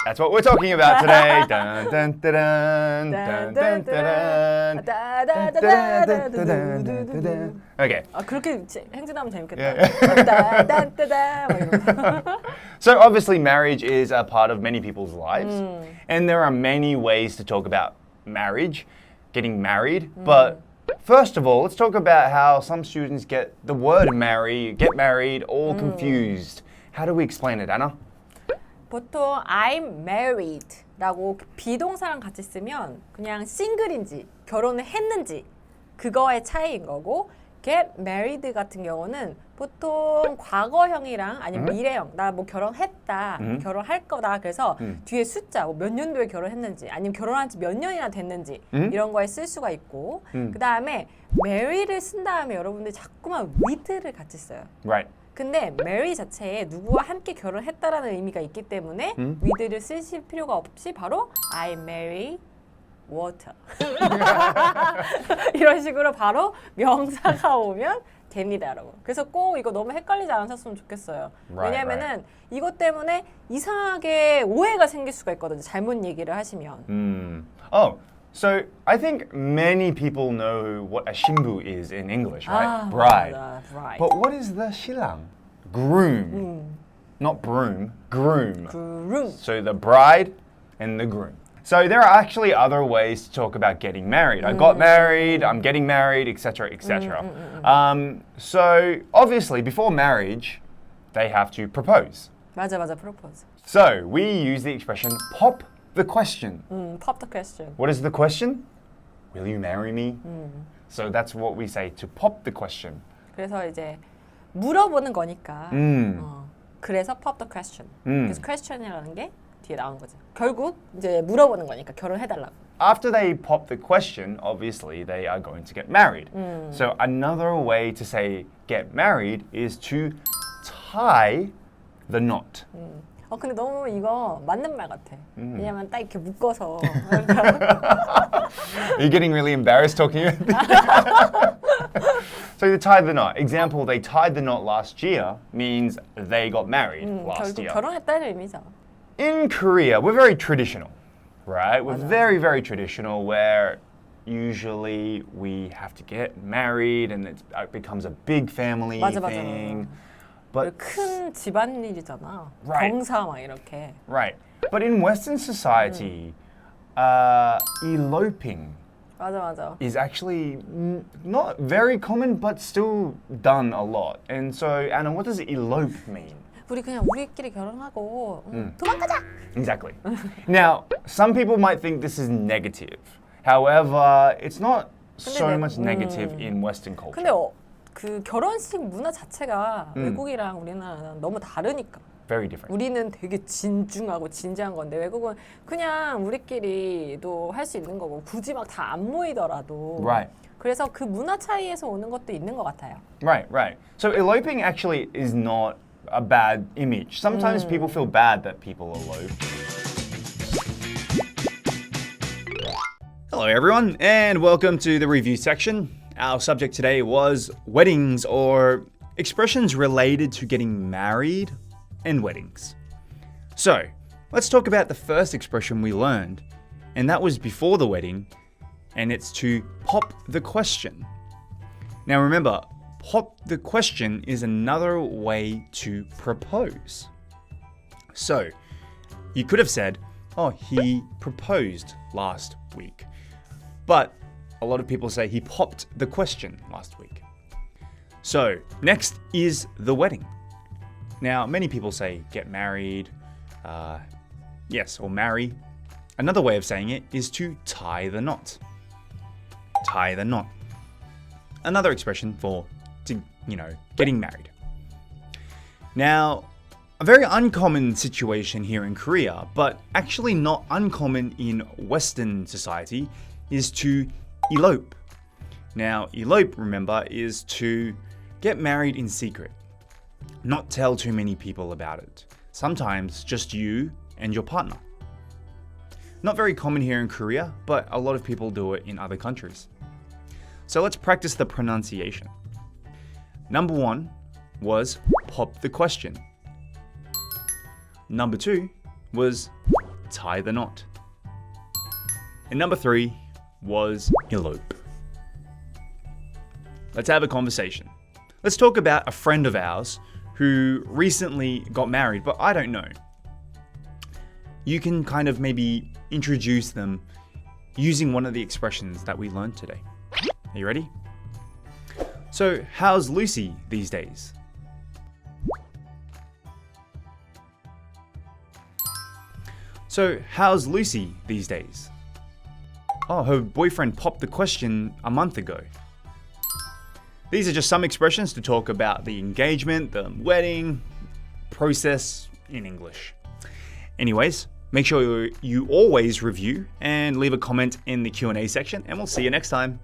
That's what we're talking about today. Dun, dun, dun, dun, dun, dun, dun. Okay. 그렇게 행진하면 재밌겠다. So obviously marriage is a part of many people's lives. And there are many ways to talk about marriage, getting married. But first of all, let's talk about how some students get the word get married, all confused. How do we explain it, Anna? 보통 I'm married라고 비동사랑 같이 쓰면 그냥 싱글인지 결혼을 했는지 그거의 차이인 거고 get married 같은 경우는 보통 과거형이랑 아니면 미래형 나 뭐 결혼했다 결혼할 거다 그래서 뒤에 숫자 뭐 몇 년도에 결혼했는지 아니면 결혼한 지 몇 년이나 됐는지 이런 거에 쓸 수가 있고 그 다음에 marry를 쓴 다음에 여러분들이 자꾸만 with를 같이 써요. Right. 근데 marry 자체에 누구와 함께 결혼했다라는 의미가 있기 때문에 with를 쓰실 필요가 없이 바로 I marry water 이런 식으로 바로 명사가 오면 됩니다, 여러분. 그래서 꼭 이거 너무 헷갈리지 않으셨으면 좋겠어요. 왜냐면은 이것 때문에 이상하게 오해가 생길 수가 있거든요. 잘못 얘기를 하시면. Oh, so I think many people know what a 신부 is in English, right? Bride. Bride. But what is the 신랑? Groom. Not broom, groom. groom. So the bride and the groom. So there are actually other ways to talk about getting married. I got married, I'm getting married, etc., etc. So obviously before marriage, they have to propose. 맞아, propose. So we use the expression pop the question. Pop the question. What is the question? Will you marry me? So that's what we say, to pop the question. 그래서 이제 물어보는 거니까. 그래서 pop the question. 그래서 question이라는 게 뒤에 나온 거죠. 결국 이제 물어보는 거니까 결혼해달라고. After they pop the question, obviously they are going to get married. So another way to say get married is to tie the knot. 근데 너무 이거 맞는 말 같아. 왜냐면 딱 이렇게 묶어서. Are you getting really embarrassed talking about this? So to tie the knot. Example, they tied the knot last year means they got married last 결국 year. 결혼했다는 의미죠. In Korea, we're very traditional, right? We're very, very traditional where usually we have to get married and it becomes a big family thing. But 큰 집안일이잖아. Right. 경사 막 이렇게. Right. But in Western society, eloping 맞아. is actually not very common, but still done a lot. And so, Anna, what does elope mean? 우리 그냥 우리끼리 결혼하고 도망가자. Exactly. Now, some people might think this is negative. However, it's not so much negative in Western culture. 근데 그 결혼식 문화 자체가 외국이랑 우리나라는 너무 다르니까. Very different. 우리는 되게 진중하고 진지한 건데 외국은 그냥 우리끼리도 할 수 있는 거고 굳이 막 다 안 모이더라도. Right. 그래서 그 문화 차이에서 오는 것도 있는 것 같아요. Right. So eloping actually is not a bad image. Sometimes people feel bad that people elope. Hello everyone and welcome to the review section. Our subject today was weddings or expressions related to getting married and weddings. So, let's talk about the first expression we learned, and that was before the wedding, and it's to pop the question. Now remember, pop the question is another way to propose. So, you could have said, oh, he proposed last week. But a lot of people say he popped the question last week. So, next is the wedding. Now, many people say get married, yes, or marry. Another way of saying it is to tie the knot. Tie the knot. Another expression for, getting married. Now, a very uncommon situation here in Korea, but actually not uncommon in Western society, is to elope. Now, elope, remember, is to get married in secret. Not tell too many people about it. Sometimes just you and your partner. Not very common here in Korea, but a lot of people do it in other countries. So let's practice the pronunciation. Number 1 was pop the question. Number 2 was tie the knot. And number 3 was elope. Let's have a conversation. Let's talk about a friend of ours who recently got married, but I don't know. You can kind of maybe introduce them using one of the expressions that we learned today. Are you ready? So, how's Lucy these days? So, how's Lucy these days? Oh, her boyfriend popped the question a month ago. These are just some expressions to talk about the engagement, the wedding process in English. Anyways, make sure you always review and leave a comment in the Q&A section, and we'll see you next time.